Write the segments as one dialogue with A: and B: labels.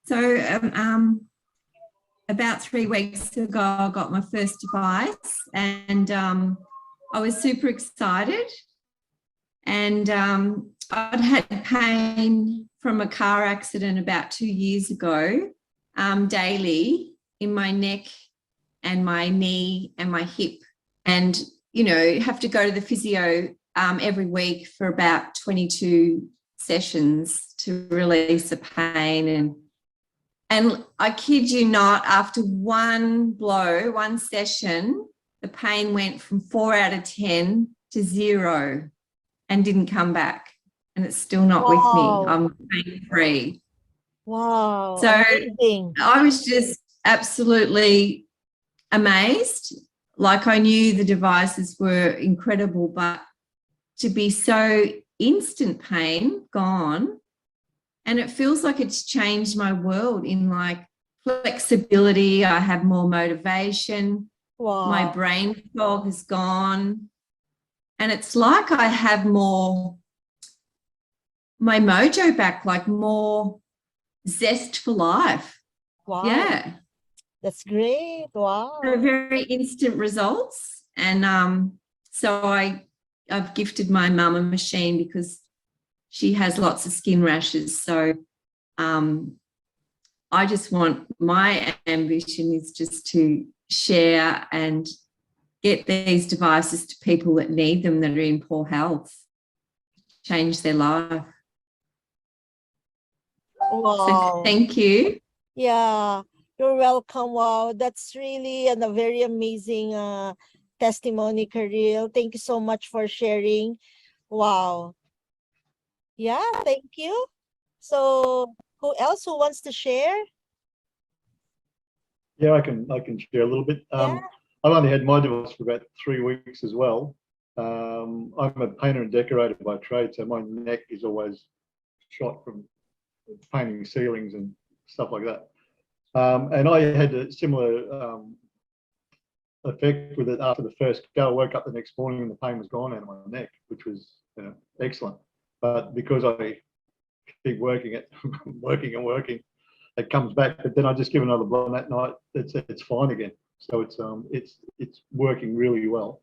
A: So about 3 weeks ago, I got my first device, and I was super excited. And I'd had pain from a car accident about 2 years ago, daily in my neck and my knee and my hip. And, you know, have to go to the physio every week for about 22 sessions to release the pain. And I kid you not, after one session, the pain went from 4 out of 10 to 0 and didn't come back. And it's still not with me. I'm pain-free.
B: Wow.
A: So
B: amazing.
A: I was just absolutely amazed. Like, I knew the devices were incredible, but to be so instant pain gone, and it feels like it's changed my world in like flexibility. I have more motivation.
B: Wow.
A: My brain fog is gone. And it's like I have more, my mojo back, like more zest for life.
B: Wow.
A: Yeah.
B: That's great. Wow.
A: So very instant results. And so I've gifted my mum a machine because she has lots of skin rashes. So I just want, my ambition is just to share and get these devices to people that need them, that are in poor health, change their life.
B: Wow.
A: So thank you.
B: Yeah, you're welcome. Wow, that's really a very amazing testimony, Karil. Thank you so much for sharing. Wow. Yeah, thank you. So who else who wants to share?
C: Yeah, I can share a little bit.
B: Yeah.
C: I've only had my device for about 3 weeks as well. I'm a painter and decorator by trade, so my neck is always shot from painting ceilings and stuff like that. And I had a similar effect with it after the first go. I woke up the next morning and the pain was gone out of my neck, which was, you know, excellent. But because I keep working it, working and working, it comes back. But then I just give another blow, and that night it's fine again. So it's working really well.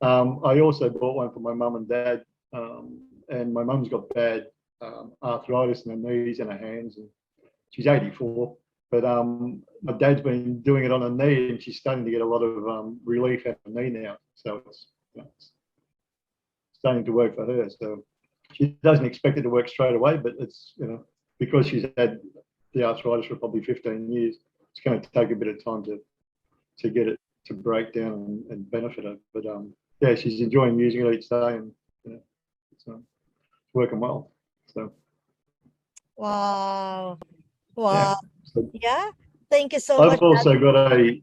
C: I also bought one for my mum and dad, and my mum's got bad arthritis in her knees and her hands, and she's 84. But my dad's been doing it on her knee, and she's starting to get a lot of relief at her knee now. So it's, you know, it's starting to work for her. So she doesn't expect it to work straight away, but it's, you know, because she's had the arthritis for probably 15 years, it's going to take a bit of time to get it to break down and benefit her. But yeah, she's enjoying using it each day, and, you know, it's working well. So
B: Wow. Wow.
C: yeah. So
B: yeah. Thank you so much.
C: I've also got a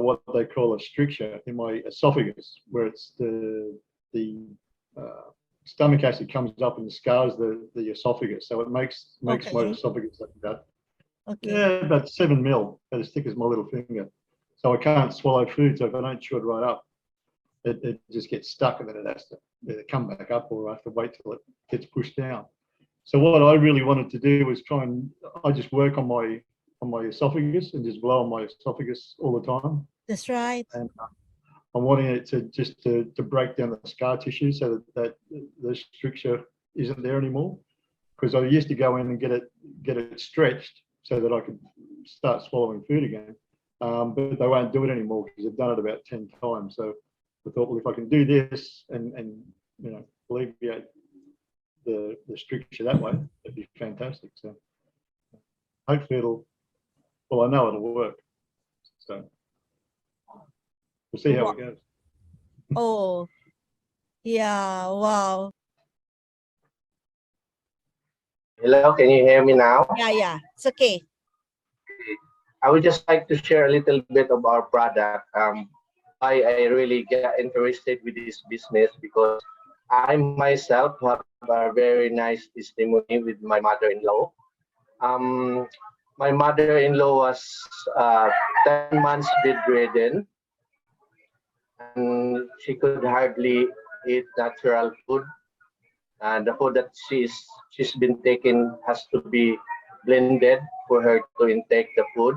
C: what they call a stricture in my esophagus, where it's the stomach acid comes up and scars the esophagus, so it makes my esophagus like that.
B: Okay.
C: Yeah, about 7 mil, about as thick as my little finger. So I can't swallow food. So if I don't chew it right up, it just gets stuck, and then it has to either come back up, or I have to wait till it gets pushed down. So what I really wanted to do was I just work on my esophagus and just blow on my esophagus all the time.
B: That's right.
C: And I'm wanting it to break down the scar tissue so that the stricture isn't there anymore. Because I used to go in and get it stretched so that I could start swallowing food again. But they won't do it anymore because they've done it about 10 times. So I thought, well, if I can do this and you know, alleviate the stricture that way, it'd be fantastic. So hopefully I know it'll work. So we'll see how it goes.
B: Oh, yeah. Wow.
D: Hello, can you hear me now?
B: Yeah. It's okay.
D: I would just like to share a little bit of our product. Why I really get interested with this business, because I myself have a very nice testimony with my mother-in-law. My mother-in-law was 10 months bedridden, and she could hardly eat natural food. The food that she's been taking has to be blended for her to intake the food,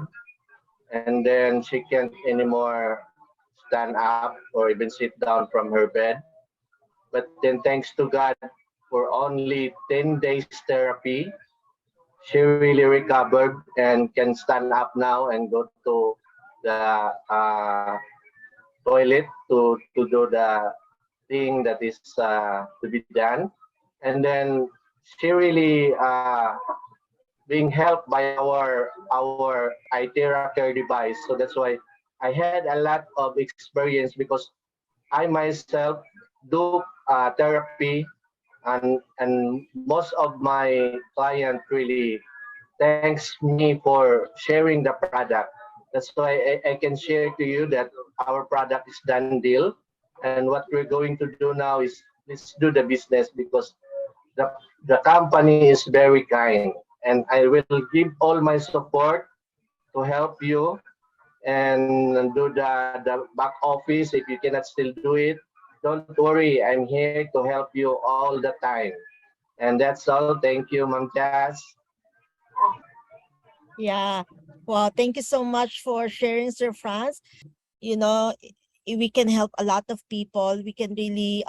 D: and then she can't anymore stand up or even sit down from her bed. But then, thanks to God, for only 10 days therapy, she really recovered and can stand up now and go to the toilet to do the thing that is to be done. And then she really being helped by our iteracare device. So that's why I had a lot of experience, because I myself do therapy, and most of my client really thanks me for sharing the product. That's why I can share to you that our product is done deal, and what we're going to do now is let's do the business, because the the company is very kind, and I will give all my support to help you and do the back office. If you cannot still do it, don't worry. I'm here to help you all the time. And that's all. Thank you, Ma'am Jazz.
B: Yeah. Well, thank you so much for sharing, Sir Franz. You know, we can help a lot of people. We can really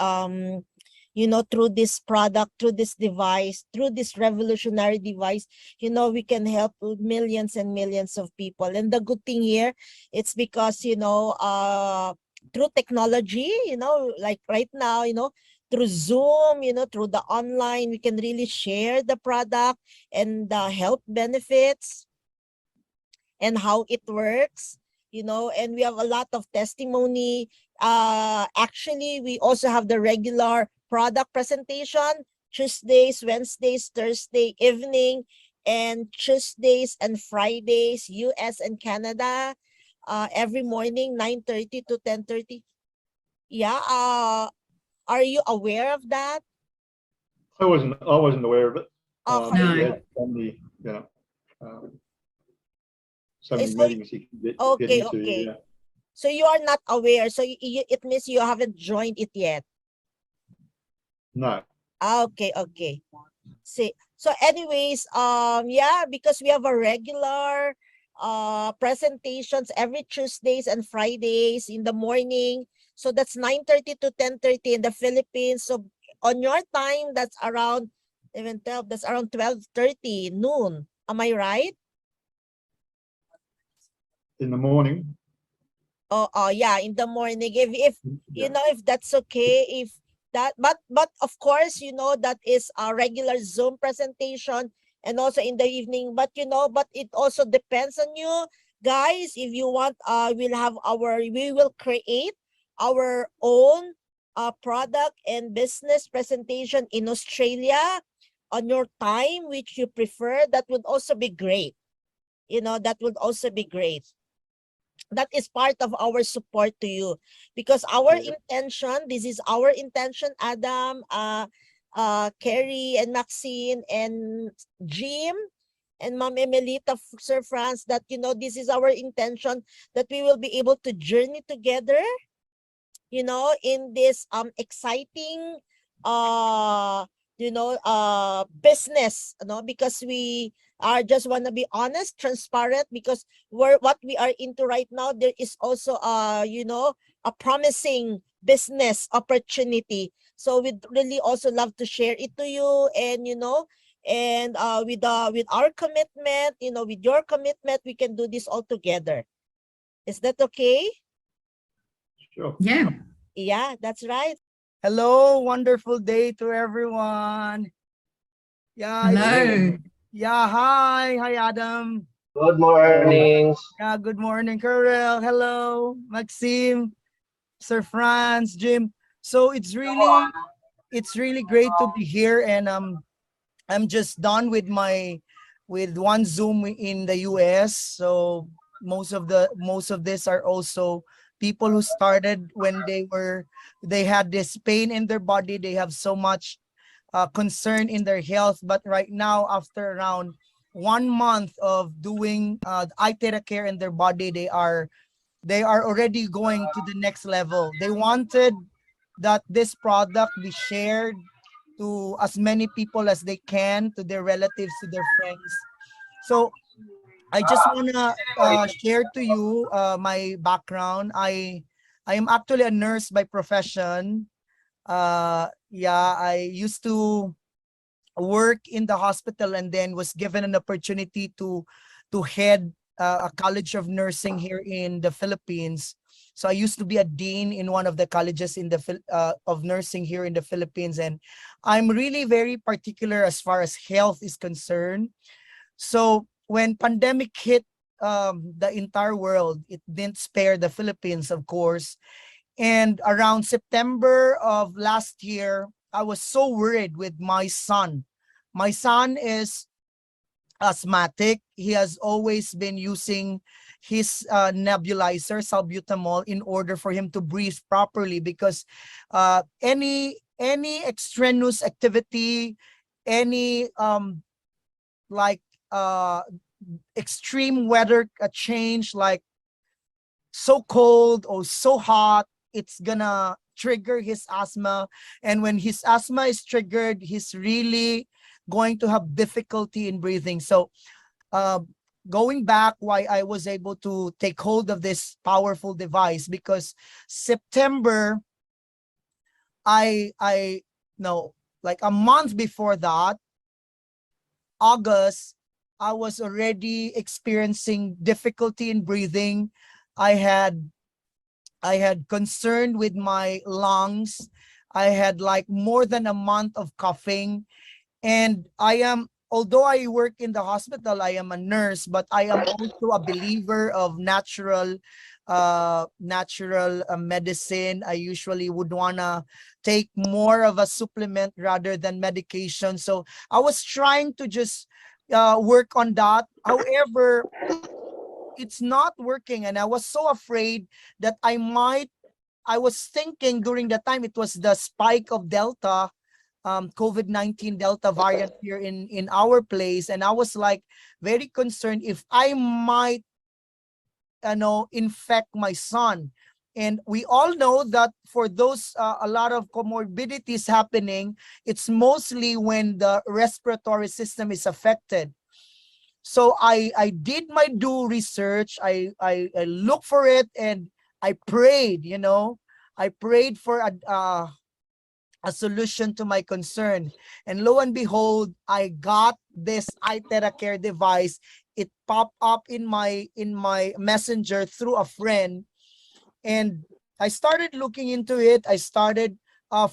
B: through this product, through this device, through this revolutionary device, we can help millions and millions of people. And the good thing here, it's because through technology, like right now, through Zoom, through the online, we can really share the product and the health benefits and how it works, and we have a lot of testimony. Actually, we also have the regular product presentation, Tuesdays, Wednesdays, Thursday evening, and Tuesdays and Fridays, US and Canada, every morning, 9:30 to 10:30. Yeah, are you aware of that?
C: I wasn't aware of it.
B: Oh,
A: No.
C: Yeah, so many
B: So-
C: meetings you can get
B: Okay,
C: into.
B: okay.
C: Yeah.
B: So you are not aware. So it means you haven't joined it yet.
C: No.
B: Okay, okay. See, so anyways, yeah, because we have a regular presentations every Tuesdays and Fridays in the morning. So that's 9:30 to 10:30 in the Philippines. So on your time, that's around even 12, that's around 12:30 noon. Am I right?
C: In the morning.
B: Oh, yeah, in the morning. If
C: Yeah.
B: if that's okay, if that, but of course, that is a regular Zoom presentation, and also in the evening. But but it also depends on you guys. If you want, we will create our own product and business presentation in Australia on your time, which you prefer. That would also be great. That would also be great. That is part of our support to you, because our intention, this is our intention, Adam, Kerry and Maxine and Jim and Ma'am Emelita, Sir Franz, that this is our intention, that we will be able to journey together, in this exciting business, because we are just want to be honest, transparent, because what we are into right now, there is also a promising business opportunity. So we'd really also love to share it to you, and and with our commitment, with your commitment, we can do this all together. Is that okay?
C: Sure.
A: Yeah.
B: Yeah, that's right.
E: Hello, wonderful day to everyone. Yeah,
A: Hello.
E: yeah, hi, Adam.
D: Good mornings.
E: Yeah, good morning, Karel. Hello, Maxime, Sir Franz, Jim. So it's really great to be here, and I'm just done with one Zoom in the US. So most of this are also people who started when they had this pain in their body. They have so much concern in their health, but right now, after around 1 month of doing iteracare in their body, they are already going to the next level. They wanted that this product be shared to as many people as they can, to their relatives, to their friends. So I just wanna share to you my background. I am actually a nurse by profession. Yeah, I used to work in the hospital and then was given an opportunity to head a college of nursing here in the Philippines. So I used to be a dean in one of the colleges in the of nursing here in the Philippines, and I'm really very particular as far as health is concerned. So when pandemic hit the entire world, it didn't spare the Philippines, of course. And around September of last year, I was so worried with my son. My son is asthmatic. He has always been using his nebulizer, salbutamol, in order for him to breathe properly, because any extraneous activity, any like extreme weather change, like so cold or so hot, it's gonna trigger his asthma. And when his asthma is triggered, he's really going to have difficulty in breathing. So going back, why I was able to take hold of this powerful device, because September, I no, like a month before that, August, I was already experiencing difficulty in breathing. I had concern with my lungs. I had like more than a month of coughing. And although I work in the hospital, I am a nurse, but I am also a believer of natural medicine. I usually would wanna take more of a supplement rather than medication. So I was trying to just work on that. However, it's not working, and I was so afraid that I was thinking during the time it was the spike of Delta, COVID-19 Delta variant here in our place, and I was like very concerned if I might infect my son. And we all know that for those a lot of comorbidities happening, it's mostly when the respiratory system is affected. So I did my due research. I looked for it, and I prayed, I prayed for a solution to my concern. And lo and behold, I got this iteracare device. It popped up in my messenger through a friend, and I started looking into it. I started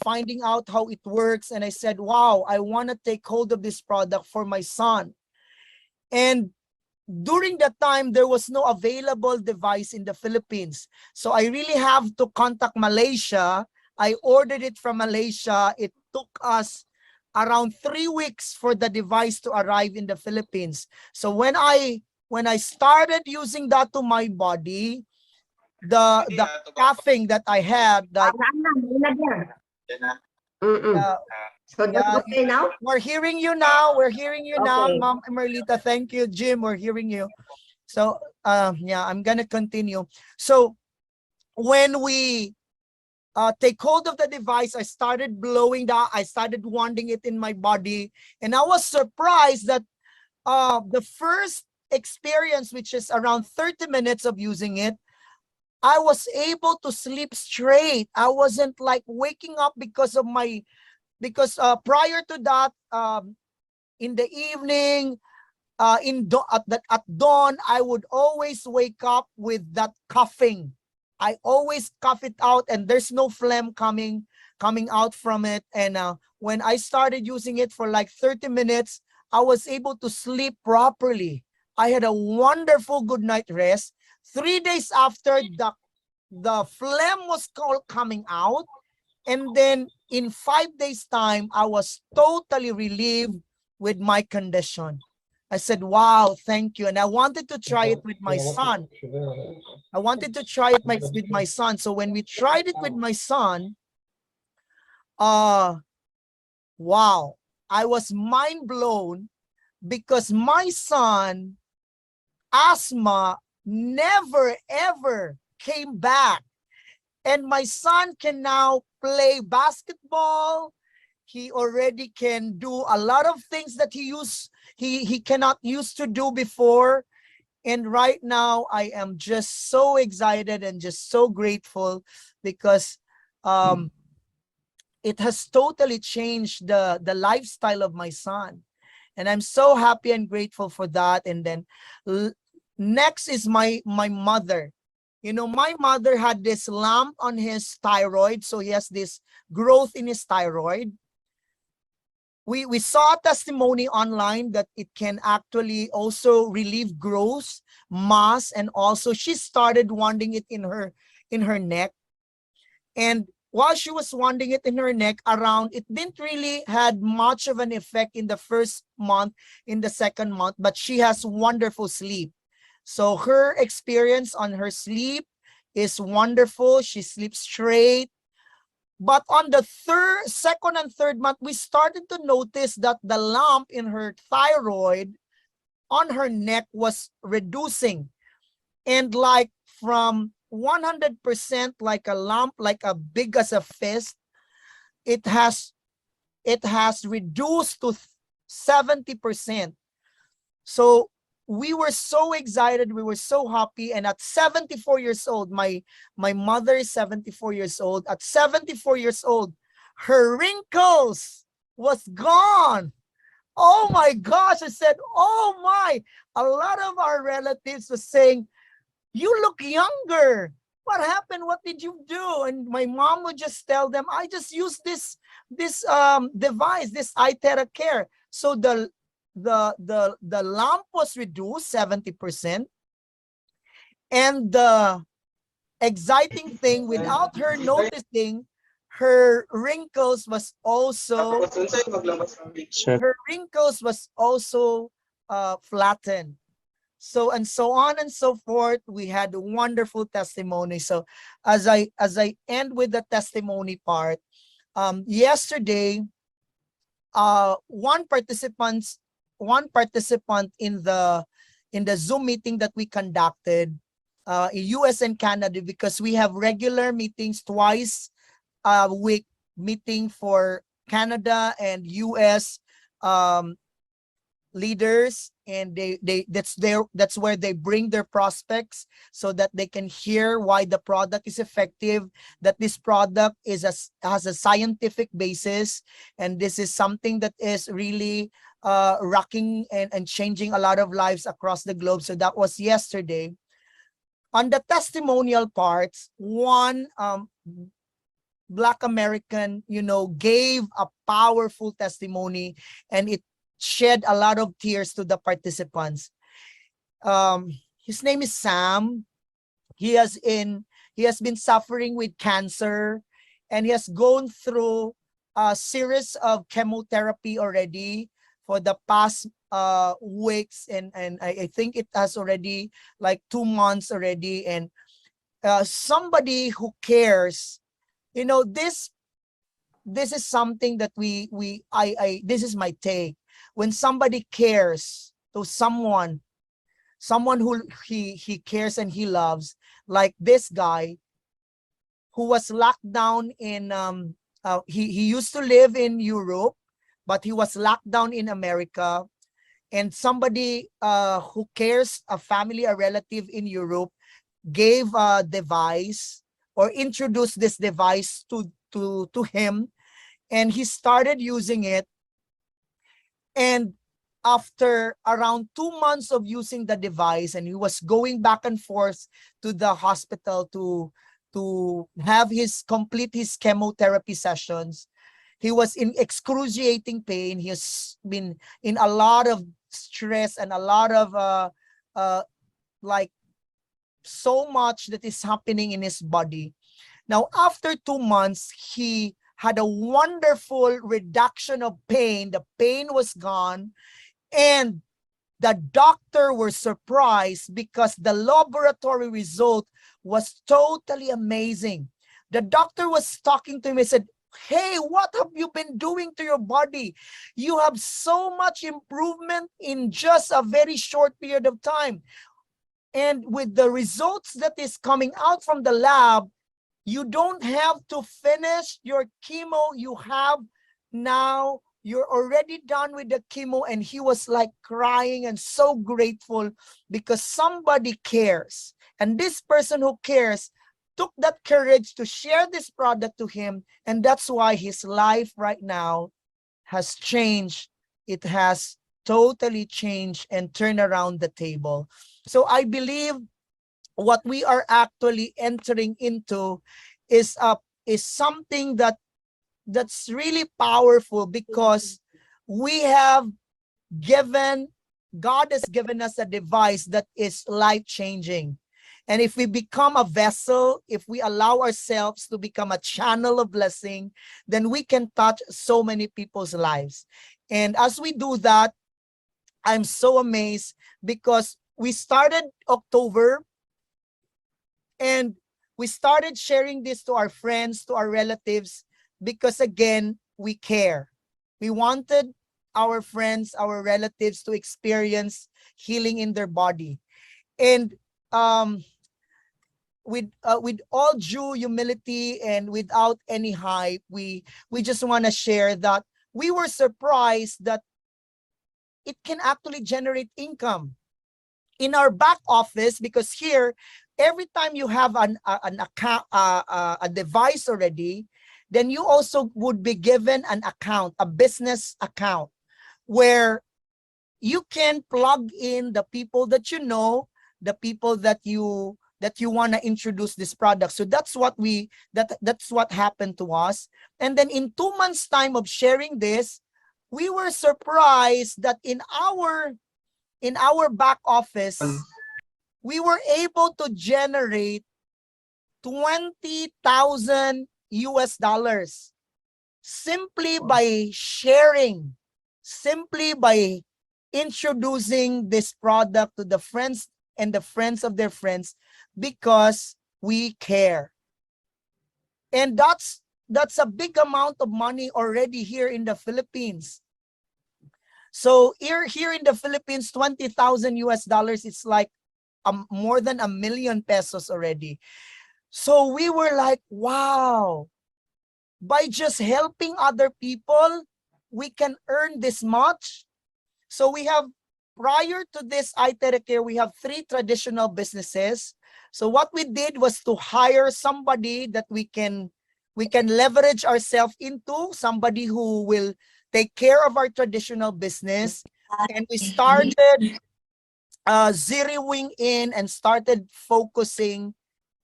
E: finding out how it works, and I said, wow, I want to take hold of this product for my son. And during that time, there was no available device in the Philippines. So I really have to contact Malaysia. I ordered it from Malaysia. It took us around 3 weeks for the device to arrive in the Philippines. So when I started using that to my body, the coughing that I had, like
F: So that's okay now?
E: we're hearing you now. We're hearing you now,
F: Okay.
E: Ma'am Merlita. Thank you, Jim. We're hearing you. So yeah, I'm gonna continue. So when we take hold of the device, I started blowing that. I started wanting it in my body, and I was surprised that the first experience, which is around 30 minutes of using it, I was able to sleep straight. I wasn't like waking up because prior to that, in the evening, at dawn, I would always wake up with that coughing. I always cough it out, and there's no phlegm coming out from it. And when I started using it for like 30 minutes, I was able to sleep properly. I had a wonderful good night rest. 3 days after, the phlegm was coming out. And then in 5 days time, I was totally relieved with my condition. I said, wow, thank you. And I wanted to try it with my son. I wanted to try it with my son. So when we tried it with my son, wow, I was mind blown, because my son, asthma never ever came back. And my son can now play basketball. he already can do a lot of things that he cannot used to do before. And right now I am just so excited and just so grateful because it has totally changed the lifestyle of my son. And I'm so happy and grateful for that. And then next is my mother. You know, my mother had this lump on his thyroid. So he has this growth in his thyroid. We saw a testimony online that it can actually also relieve growth, mass, and also she started wanting it in her neck. And while she was wanting it in her neck around, it didn't really had much of an effect in the first month, in the second month, but she has wonderful sleep. So her experience on her sleep is wonderful. She sleeps straight. But on the second and third month, we started to notice that the lump in her thyroid on her neck was reducing. And like from 100% like a lump, like a big as a fist, it has reduced to 70%. So we were so excited, we were so happy. And at 74 years old, my mother is 74 years old. At 74 years old, her wrinkles was gone. Oh my gosh, I said, oh my. A lot of our relatives were saying, you look younger. What happened? What did you do? And my mom would just tell them, I just used this device, this iteracare. So the lump was reduced 70%. And the exciting thing, without her noticing, her wrinkles was also flattened. So and so on and so forth. We had wonderful testimony. So as I end with the testimony part, yesterday, one participant in the Zoom meeting that we conducted in US and Canada, because we have regular meetings twice a week, meeting for Canada and US leaders, and that's where they bring their prospects so that they can hear why the product is effective, that this product has a scientific basis, and this is something that is really rocking and changing a lot of lives across the globe. So that was yesterday. On the testimonial parts, one Black American, gave a powerful testimony, and it shed a lot of tears to the participants. His name is Sam. He has been suffering with cancer, and he has gone through a series of chemotherapy already for the past weeks, and I think it has already like 2 months already. And somebody who cares, this is something that this is my take. When somebody cares to someone who he cares and he loves, like this guy who was locked down in he used to live in Europe, but he was locked down in America, and somebody who cares, a family, a relative in Europe, gave a device or introduced this device to him, and he started using it. And after around 2 months of using the device, and he was going back and forth to the hospital to have complete his chemotherapy sessions, he was in excruciating pain. He has been in a lot of stress and a lot of like so much that is happening in his body. Now, after 2 months, he had a wonderful reduction of pain. The pain was gone, and the doctor were surprised because the laboratory result was totally amazing. The doctor was talking to him and said, hey, what have you been doing to your body? You have so much improvement in just a very short period of time. And with the results that is coming out from the lab, you don't have to finish your chemo. You have Now you're already done with the chemo. And he was like crying and so grateful because somebody cares. And this person who cares took that courage to share this product to him. And that's why his life right now has changed. It has totally changed and turned around the table. So I believe what we are actually entering into is something that's really powerful, because we have given, God has given us a device that is life-changing. And if we become a vessel, if we allow ourselves to become a channel of blessing, then we can touch so many people's lives. And as we do that, I'm so amazed because we started October and we started sharing this to our friends, to our relatives, because again, we care. We wanted our friends, our relatives to experience healing in their body. And with all due humility and without any hype, we just want to share that we were surprised that it can actually generate income in our back office, because here, every time you have an account, a device already, then you also would be given an account, a business account, where you can plug in the people that you know, the people that you want to introduce this product. So that's what that's what happened to us. And then in 2 months time of sharing this, we were surprised that in our back office, we were able to generate $20,000 simply by sharing, simply by introducing this product to the friends and the friends of their friends, because we care. And that's a big amount of money already here in the Philippines. So here in the Philippines, $20,000, it's like more than ₱1 million already. So we were like, wow, by just helping other people, we can earn this much. So we have, prior to this iteracare, we have 3 traditional businesses. So what we did was to hire somebody that we can leverage ourselves into, somebody who will take care of our traditional business. And we started zeroing in and started focusing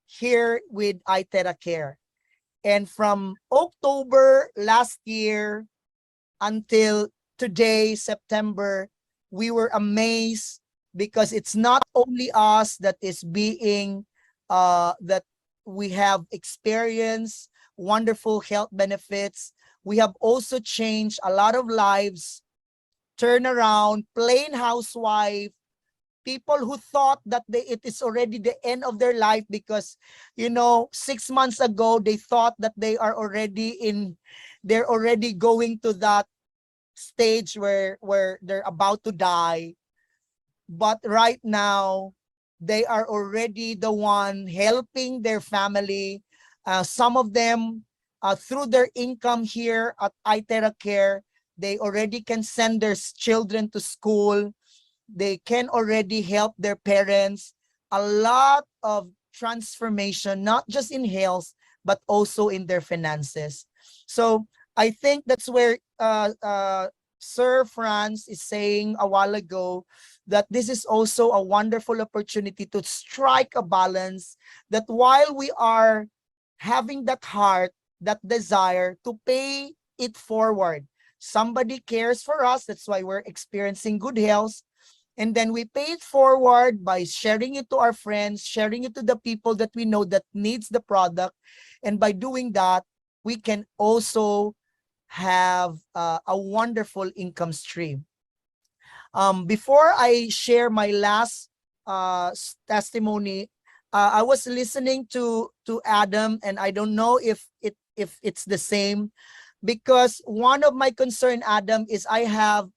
E: here with iteracare. And from October last year until today, September, we were amazed, because it's not only us that is being that we have experienced wonderful health benefits. We have also changed a lot of lives, turnaround, plain housewife, people who thought that it is already the end of their life, because 6 months ago they thought that they're already going to that stage where they're about to die. But right now they are already the one helping their family. Some of them, through their income here at iteracare, they already can send their children to school. They can already help their parents. A lot of transformation, not just in health, but also in their finances. So I think that's where Sir Franz is saying a while ago, that this is also a wonderful opportunity to strike a balance, that while we are having that heart, that desire to pay it forward, somebody cares for us, that's why we're experiencing good health. And then we pay it forward by sharing it to our friends, sharing it to the people that we know that needs the product. And by doing that, we can also have a wonderful income stream. Before I share my last testimony, I was listening to Adam, and I don't know if it's the same, because one of my concern, Adam, is I have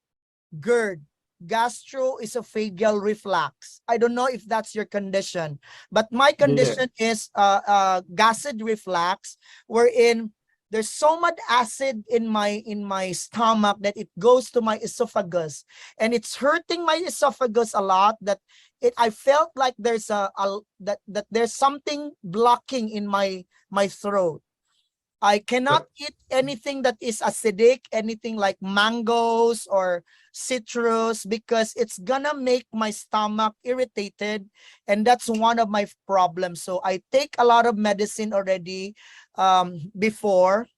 E: GERD, gastroesophageal reflux. I don't know if that's your condition, but my condition is acid reflux, wherein there's so much acid in my stomach that it goes to my esophagus, and it's hurting my esophagus a lot, that I felt like there's that there's something blocking in my throat. I cannot eat anything that is acidic, anything like mangoes or citrus, because it's gonna make my stomach irritated, and that's one of my problems. So I take a lot of medicine already before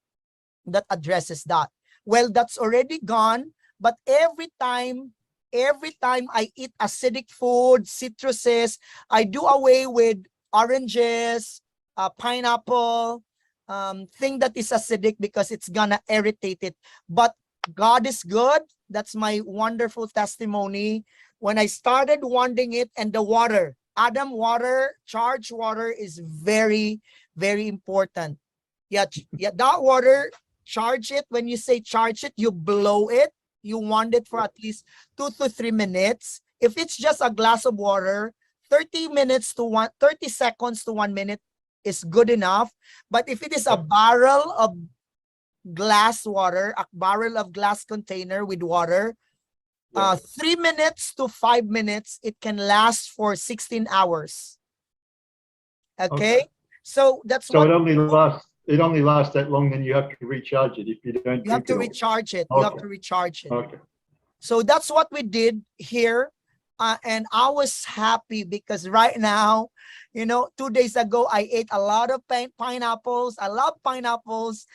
E: that addresses that. Well, that's already gone, but every time I eat acidic food, citruses, I do away with oranges, pineapple, thing that is acidic, because it's gonna irritate it. But God is good. That's my wonderful testimony. When I started wanting it, and the water, Adam water, charged water is very, very important. Yeah, that water, charge it. When you say charge it, you blow it. You want it for at least 2 to 3 minutes. If it's just a glass of water, 30 seconds to 1 minute is good enough. But if it is a barrel of glass water, a barrel of glass container with water, 3 minutes to 5 minutes, it can last for 16 hours. Okay. So that's
C: so
E: what
C: it only lasts that long, then you have to recharge it if you don't.
E: you have to recharge it.
C: Okay.
E: You have to recharge it.
C: Okay.
E: So that's what we did here. And I was happy because right now, 2 days ago, I ate a lot of pineapples. I love pineapples.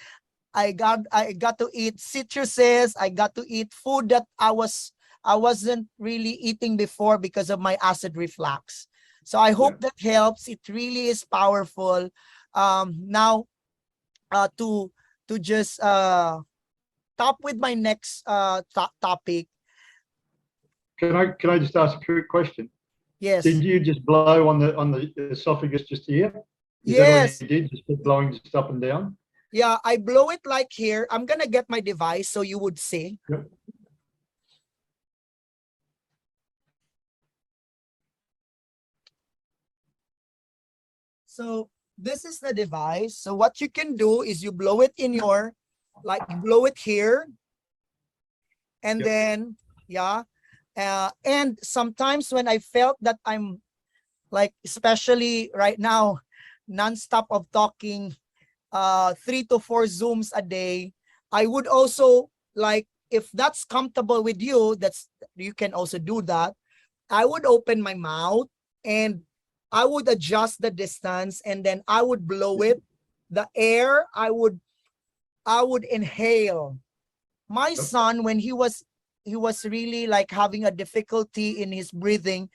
E: I got to eat citruses. I got to eat food that I wasn't really eating before because of my acid reflux. So I hope that helps. It really is powerful. Now, to just top with my next topic.
C: Can I just ask a quick question?
E: Yes.
C: Did you just blow on the esophagus just here?
E: Yes.
C: That what you did? Just keep blowing just up and down?
E: Yeah, I blow it like here. I'm gonna get my device so you would see.
C: Yep.
E: So this is the device. So what you can do is you blow it in your, like blow it here. And then, and sometimes when I felt that I'm like, especially right now, nonstop of talking, 3 to 4 Zooms a day, I would also, like, if that's comfortable with you, you can also do that. I would open my mouth and I would adjust the distance, and then I would blow it. The air, I would inhale. My son, when he was really like having a difficulty in his breathing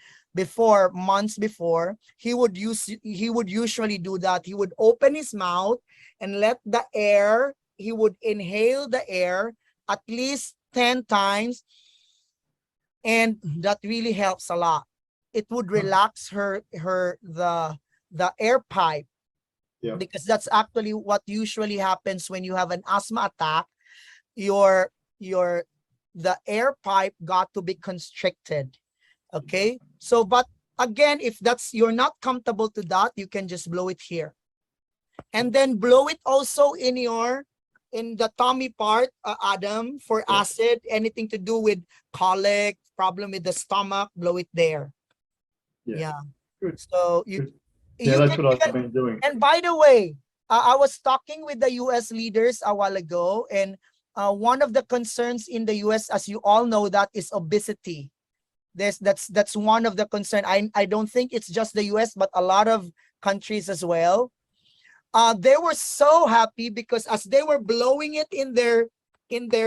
E: months before, he would usually do that. He would open his mouth and let the air, he would inhale the air at least 10 times. And that really helps a lot. It would relax the air pipe. Yeah. Because that's actually what usually happens when you have an asthma attack. The air pipe got to be constricted. Okay. So, but again, if you're not comfortable to that, you can just blow it here. And then blow it also in the tummy part, Adam, for acid, anything to do with colic, problem with the stomach, blow it there. Yeah. Good. So
C: that's what I've been doing.
E: And by the way, I was talking with the US leaders a while ago, and one of the concerns in the US, as you all know, that is obesity. That's one of the concerns. I don't think it's just the US, but a lot of countries as well. They were so happy because as they were blowing it in their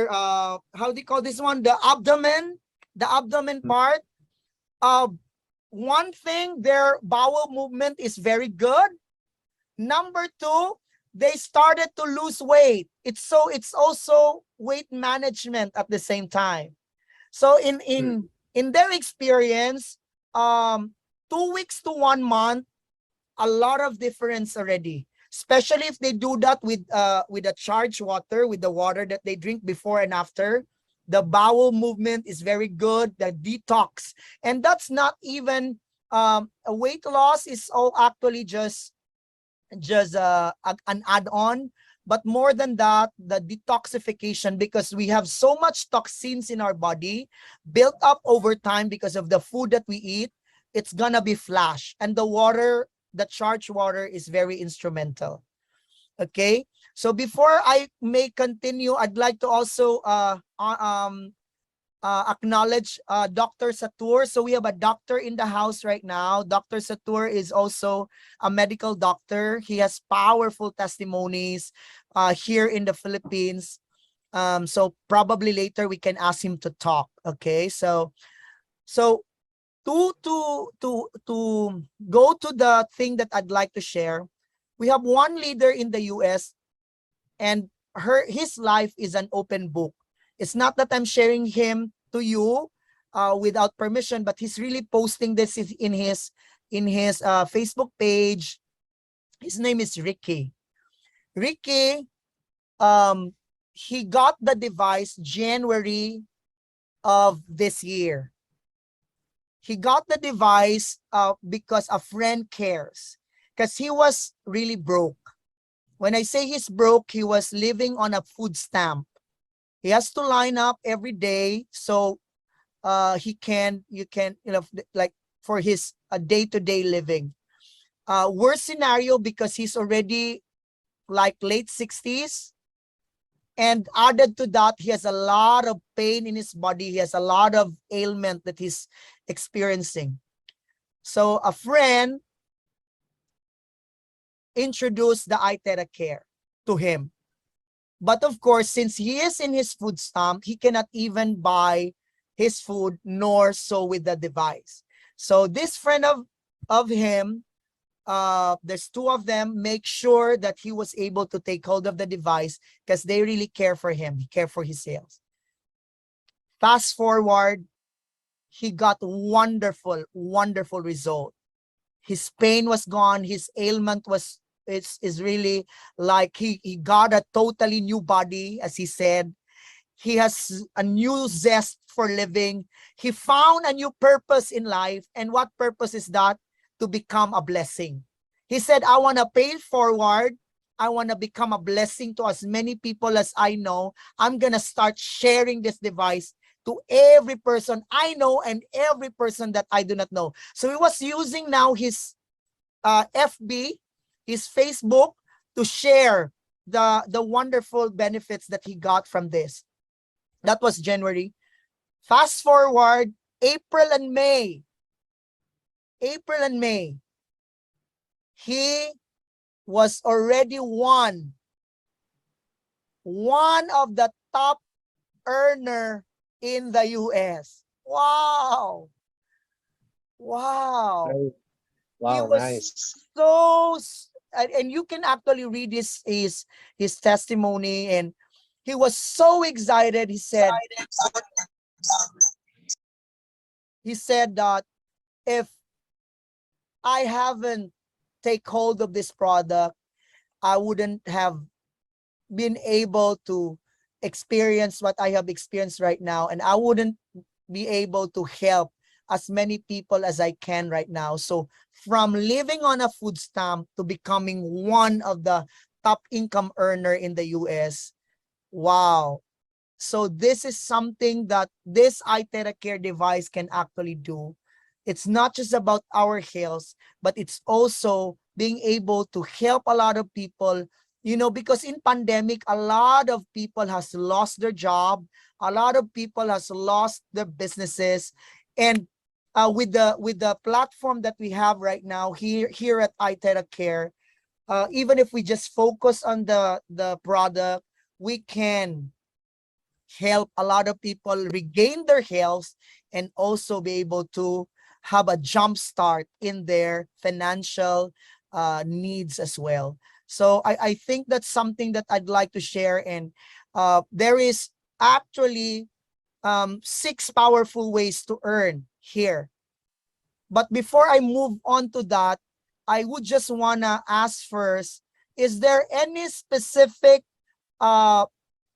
E: how do you call this one? The abdomen part. One thing, their bowel movement is very good. Number 2, they started to lose weight. It's also weight management at the same time. So in their experience, 2 weeks to 1 month, a lot of difference already. Especially if they do that with a charged water, with the water that they drink before and after. The bowel movement is very good, the detox. And that's not even a weight loss, is all actually just an add-on. but more than that, the detoxification, because we have so much toxins in our body built up over time because of the food that we eat. It's gonna be flash, and the water, the charged water, is very instrumental. Okay, so before I may continue, I'd like to also acknowledge Dr. Satur. So we have a doctor in the house right now. Dr. Satur is also a medical doctor. He has powerful testimonies here in the Philippines. So probably later we can ask him to talk. Okay, so to go to the thing that I'd like to share, we have one leader in the US, and his life is an open book. It's not that I'm sharing him to you without permission, but he's really posting this in his Facebook page. His name is Ricky. Ricky, he got the device January of this year. He got the device because a friend cares, because he was really broke. When I say he's broke, he was living on a food stamp. He has to line up every day so you can, like for his day-to-day living. Worst scenario, because he's already like late 60s, and added to that, he has a lot of pain in his body. He has a lot of ailment that he's experiencing. So a friend introduced the iteracare to him. But of course, since he is in his food stamp, he cannot even buy his food, nor so with the device. So this friend of him, there's two of them, make sure that he was able to take hold of the device because they really care for him. He care for his sales. Fast forward, he got wonderful result. His pain was gone. His ailment was, is really like he got a totally new body, as he said. He has a new zest for living. He found a new purpose in life. And what purpose is that? To become a blessing. He said, I want to pay it forward. I want to become a blessing to as many people as I know. I'm going to start sharing this device to every person I know and every person that I do not know. So he was using now his FB, his Facebook, to share the wonderful benefits that he got from this. That was January. Fast forward, April and May, he was already one of the top earner in the US. Wow.
G: Wow,
E: He was
G: nice.
E: so, and you can actually read his testimony, and he was so excited. He said that if I haven't take hold of this product, I wouldn't have been able to experience what I have experienced right now, and I wouldn't be able to help as many people as I can right now. So from living on a food stamp to becoming one of the top income earner in the US. Wow. So this is something that this iteracare device can actually do. It's not just about our health, but it's also being able to help a lot of people, you know, because in pandemic, a lot of people has lost their job. A lot of people has lost their businesses. And with the platform that we have right now here at iteracare, even if we just focus on the product, we can help a lot of people regain their health and also be able to have a jump start in their financial needs as well. So I think that's something that I'd like to share. And there is actually 6 powerful ways to earn here. But before I move on to that, I would just wanna ask first, is there any specific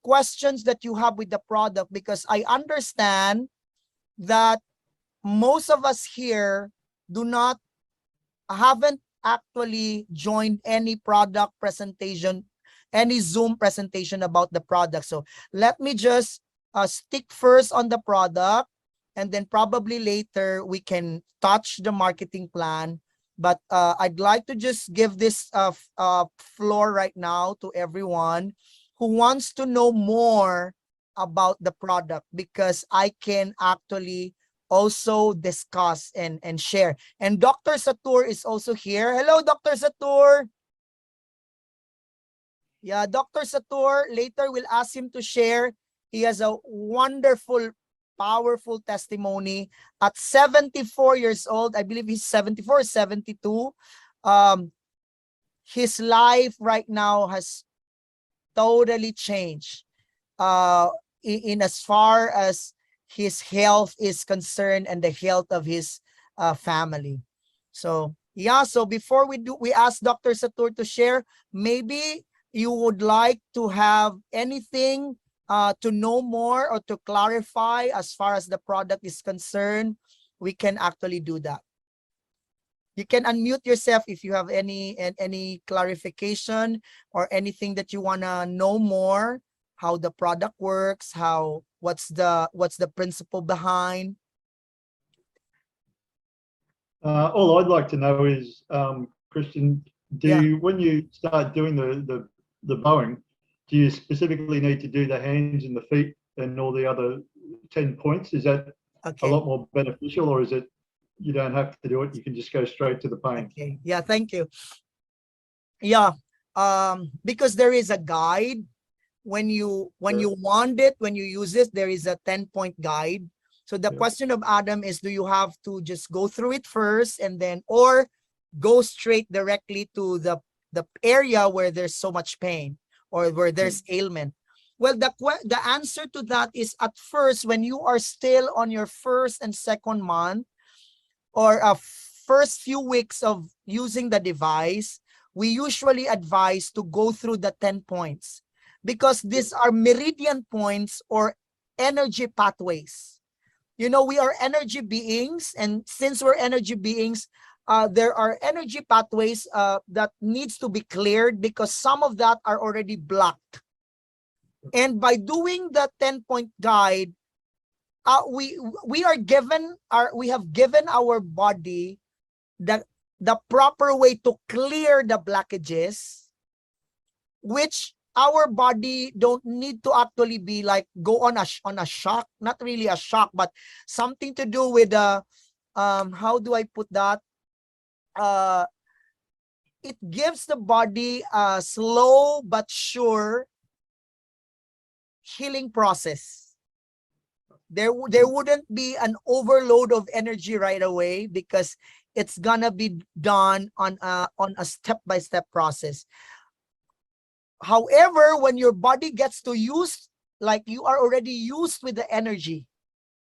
E: questions that you have with the product? Because I understand that most of us here haven't actually joined any product presentation any Zoom presentation about the product. So let me just stick first on the product, and then probably later we can touch the marketing plan. But I'd like to just give this floor right now to everyone who wants to know more about the product, because I can actually also discuss and share. And Dr. Satur is also here. Hello, Dr. Satur. Yeah, Dr. Satur, later we'll ask him to share. He has a wonderful, powerful testimony at 74 years old. I believe he's 74 or 72. His life right now has totally changed in as far as his health is concerned and the health of his family. So yeah, so before we ask Dr. Satur to share, maybe you would like to have anything to know more or to clarify as far as the product is concerned, we can actually do that. You can unmute yourself if you have any clarification or anything that you want to know more, how the product works, what's the principle behind.
C: All I'd like to know is, Christian, when you start doing the bowing, do you specifically need to do the hands and the feet and all the other 10 points? Is that a lot more beneficial, or is it you don't have to do it, you can just go straight to the pain?
E: Okay, yeah, thank you. Yeah, because there is a guide. When you want it, when you use it, there is a 10-point guide. So the question of Adam is, do you have to just go through it first and then, or go straight directly to the area where there's so much pain or where there's ailment? Well, the answer to that is, at first, when you are still on your first and second month, or first few weeks of using the device, we usually advise to go through the 10 points, because these are meridian points or energy pathways. You know, we are energy beings, and since we're energy beings, there are energy pathways that needs to be cleared, because some of that are already blocked. And by doing the 10-point guide, we have given our body the proper way to clear the blockages, which our body don't need to actually be like go on a shock, not really a shock, but something to do with how do I put that? It gives the body a slow but sure healing process. There wouldn't be an overload of energy right away, because it's gonna be done on a step-by-step process. However, when your body gets to use, like you are already used with the energy,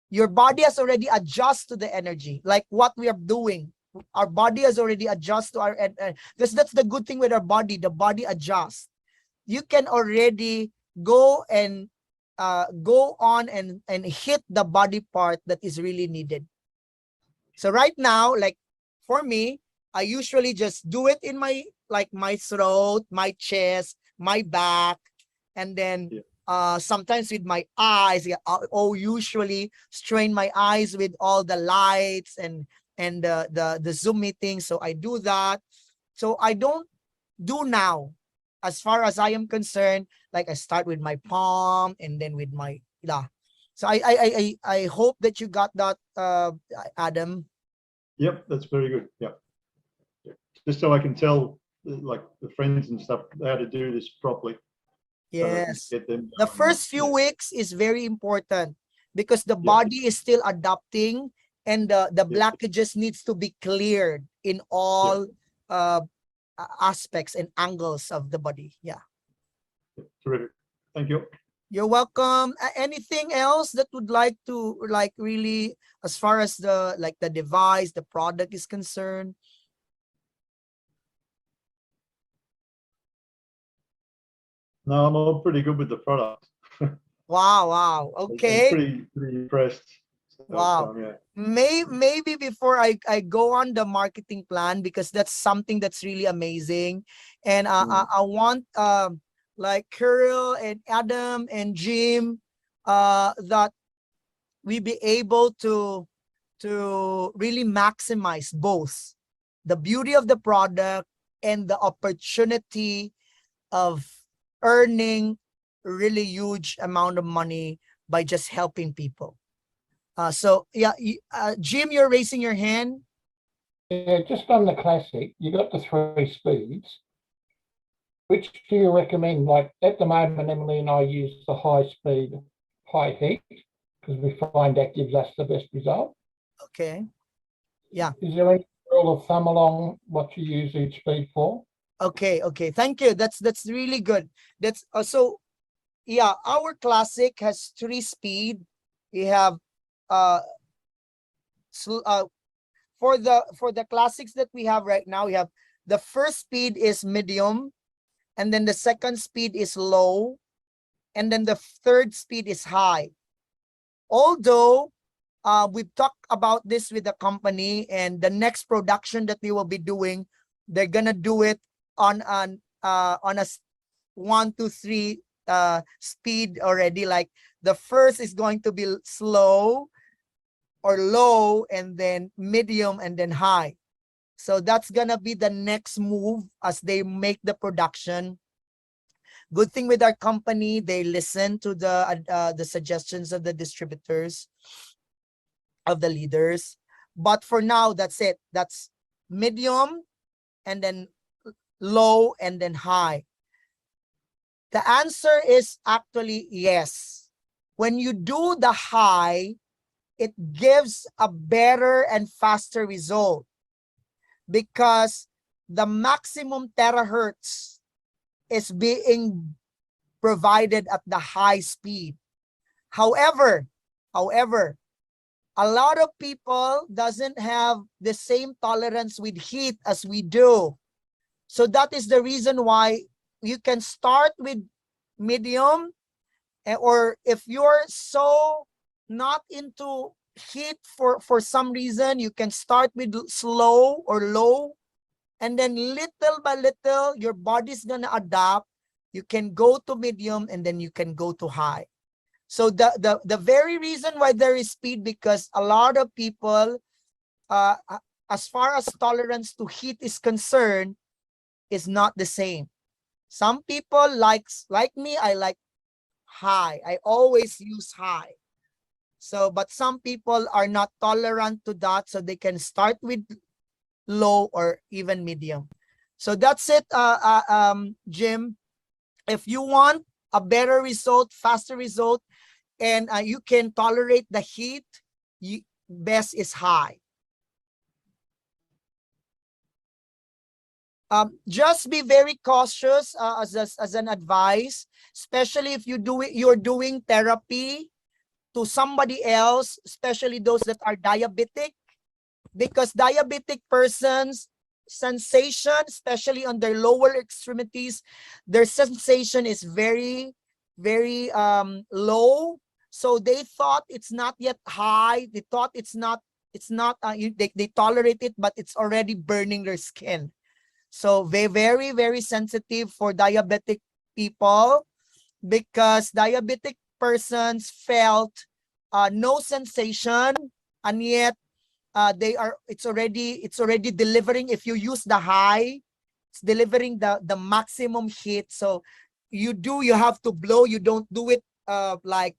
E: your body has already adjusted to the energy, like what we are doing. Our body has already adjusted to our, that's the good thing with our body. The body adjusts. You can already go and go on and hit the body part that is really needed. So right now, like for me, I usually just do it in my throat, my chest, my back, and then sometimes with my eyes. Usually strain my eyes with all the lights and the Zoom meeting. So I do that. So I don't do now, as far as I am concerned, like I start with my palm and then with my So I hope that you got that, Adam.
C: Yep, that's very good. Yep. Just so I can tell like the friends and stuff how to do this properly.
E: Yes.
C: So get them
E: the first few weeks is very important, because the body is still adapting, and the blockages needs to be cleared in all aspects and angles of the body. Yeah.
C: Terrific. Thank you.
E: You're welcome. Anything else that would like to really, as far as the device, the product is concerned?
C: No, I'm all pretty good with the product.
E: Wow. Okay.
C: I'm pretty impressed.
E: Wow. Maybe before I go on the marketing plan, because that's something that's really amazing, and I want like Kirill and Adam and Jim, that we be able to really maximize both the beauty of the product and the opportunity of earning really huge amount of money by just helping people. So yeah, Jim, you're raising your hand.
G: Yeah, just on the classic, you got the 3 speeds. Which do you recommend? Like at the moment, Emily and I use the high speed, high heat, because we find that gives us the best result.
E: Okay. Yeah.
G: Is there any rule of thumb along what you use each speed for?
E: Okay. Okay. Thank you. That's really good. That's so. Yeah, our classic has 3 speed. We have for the classics that we have right now, we have the first speed is medium, and then the second speed is low, and then the third speed is high. Although we've talked about this with the company, and the next production that we will be doing, they're gonna do it on a 1, 2, 3 speed already. Like the first is going to be slow or low, and then medium, and then high. So that's gonna be the next move as they make the production. Good thing with our company, they listen to the suggestions of the distributors, of the leaders. But for now, that's it. That's medium, and then low, and then high. The answer is actually yes. When you do the high, it gives a better and faster result because the maximum terahertz is being provided at the high speed. However, a lot of people doesn't have the same tolerance with heat as we do. So that is the reason why you can start with medium, or if you're so not into heat for some reason, you can start with slow or low, and then little by little your body's gonna adapt. You can go to medium, and then you can go to high. So the very reason why there is speed, because a lot of people, as far as tolerance to heat is concerned, is not the same. Some people like me, I like high. I always use high. So, but some people are not tolerant to that, so they can start with low or even medium. So that's it, Jim. If you want a better result, faster result, and you can tolerate the heat, best is high. Just be very cautious as an advice, especially if you're doing therapy to somebody else, especially those that are diabetic, because diabetic persons' sensation, especially on their lower extremities, their sensation is very, very low. So they thought it's not yet high. They thought it's not, they tolerate it, but it's already burning their skin. So they're very, very sensitive for diabetic people, because diabetic persons felt no sensation, and yet it's already delivering. If you use the high, it's delivering the maximum heat. So you have to blow. You don't do it like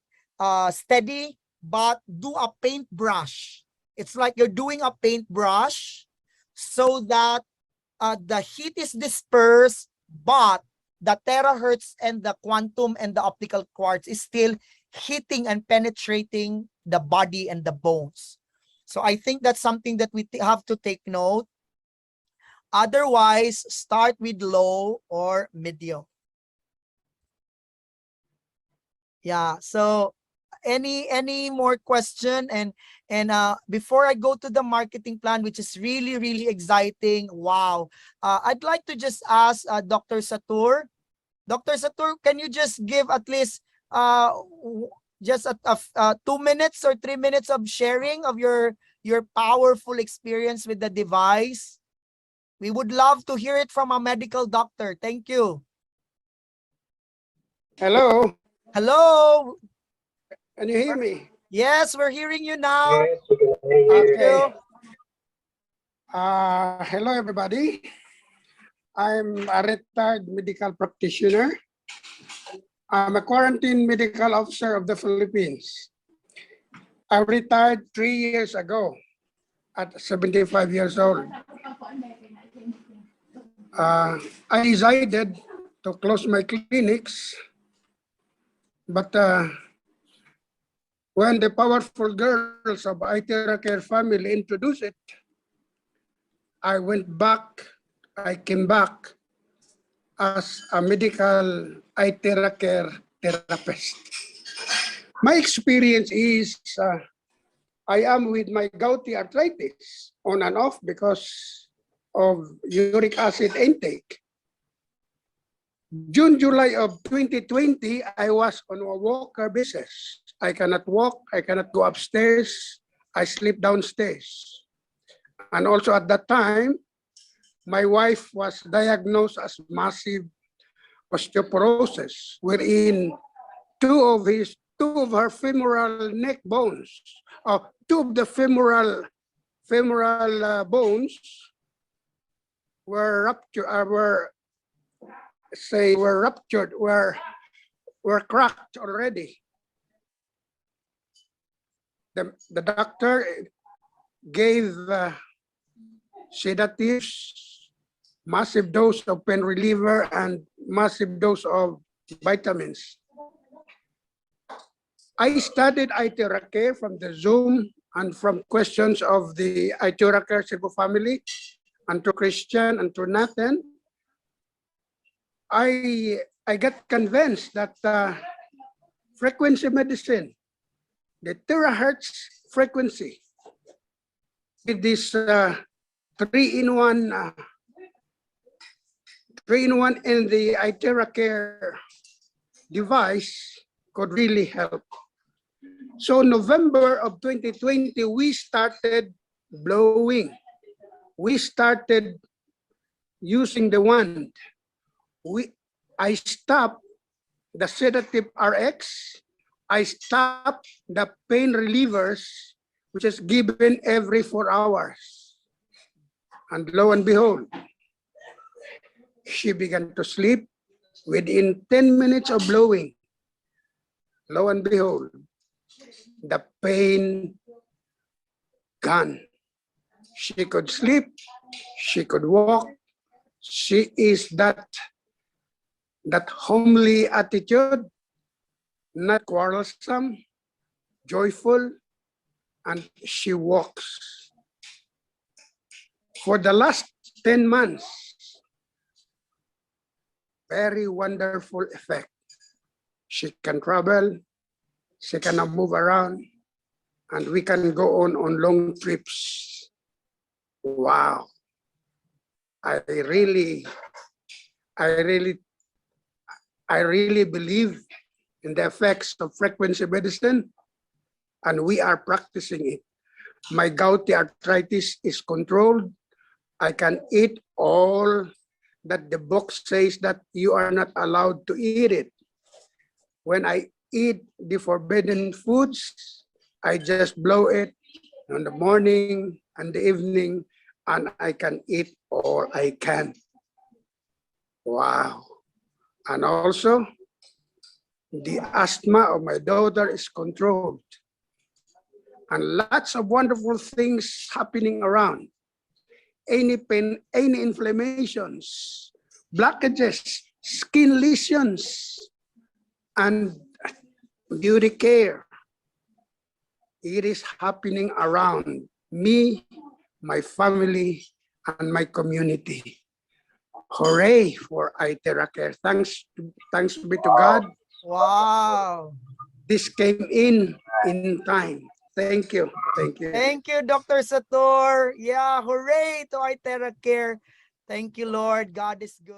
E: steady, but do a paintbrush. It's like you're doing a paintbrush, so that the heat is dispersed, but the terahertz and the quantum and the optical quartz is still hitting and penetrating the body and the bones. So I think that's something that we have to take note. Otherwise, start with low or medium. Yeah. So any more question? And before I go to the marketing plan, which is really, really exciting. Wow. I'd like to just ask Dr. Satur. Dr. Satur, can you just give at least just 2 minutes or 3 minutes of sharing of your powerful experience with the device? We would love to hear it from a medical doctor. Thank you.
H: Hello,
E: Hello.
H: can you hear me?
E: Yes, we're hearing you now.
D: Yes, we can hear you.
H: Okay. Hello, everybody. I'm a retired medical practitioner. I'm a quarantine medical officer of the Philippines. I retired 3 years ago at 75 years old. I decided to close my clinics, but when the powerful girls of iteracare family introduced it, I went back, I came back as a medical iteracare therapist. My experience is I am with my gouty arthritis on and off because of uric acid intake. June, July of 2020, I was on a walker basis. I cannot walk, I cannot go upstairs, I sleep downstairs. And also at that time, my wife was diagnosed as massive osteoporosis, wherein two of her femoral neck bones, two of the femoral bones were ruptured, were cracked already. The doctor gave sedatives, massive dose of pain reliever, and massive dose of vitamins. I studied iteracare from the Zoom and from questions of the iteracare Cebu family, and to Christian and to Nathan. I got convinced that frequency medicine, the terahertz frequency, with this three-in-one in the iteracare device could really help. So November of 2020, we started blowing. We started using the wand. I stopped the sedative RX. I stopped the pain relievers, which is given every 4 hours. And lo and behold, she began to sleep within 10 minutes of blowing. Lo and behold, the pain gone. She could sleep, she could walk. She is that homely attitude, not quarrelsome, joyful, and she walks. For the last 10 months, very wonderful effect. She can travel, she can move around, and we can go on long trips. Wow. I really believe in the effects of frequency medicine, and we are practicing it. My gouty arthritis is controlled. I can eat all that the book says that you are not allowed to eat it. When I eat the forbidden foods, I just blow it in the morning and the evening, and I can eat all I can. Wow. And also, the asthma of my daughter is controlled. And lots of wonderful things happening around. Any pain, any inflammations, blockages, skin lesions, and beauty care. It is happening around me, my family, and my community. Hooray for iteracare. Thanks be to God.
E: Wow.
H: This came in time. Thank you. Thank you.
E: Thank you, Dr. Sator. Yeah, hooray to iteracare. Thank you, Lord. God is good.